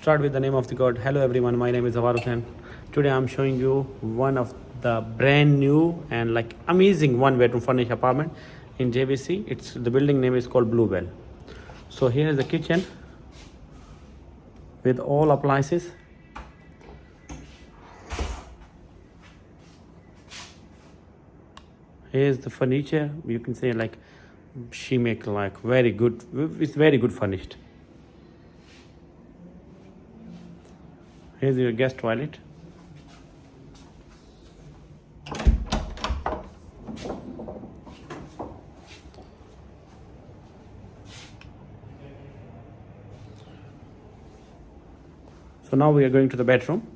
Start with the name of the God. Hello everyone, my name is Khan. Today I'm showing you one of the brand new and like amazing one bedroom furnished apartment in JVC. The building name is called Bluebell. So here is the kitchen with all appliances. Here's the furniture. You can say like she make like very good. It's very good furnished. Here's your guest toilet. So now we are going to the bedroom.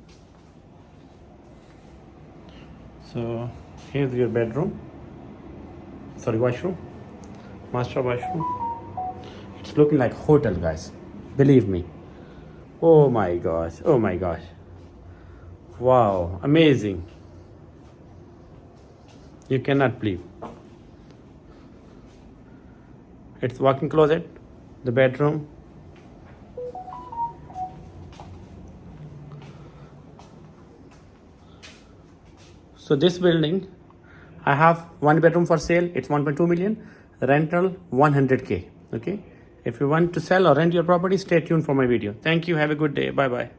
So here's your bedroom. Sorry, washroom. Master washroom. It's looking like hotel, guys. Believe me. Oh my gosh. Oh my gosh. Wow. Amazing. You cannot believe. It's walk-in closet. The bedroom. So this building, I have one bedroom for sale. It's 1.2 million. Rental 100K. Okay. If you want to sell or rent your property, stay tuned for my video. Thank you. Have a good day. Bye bye.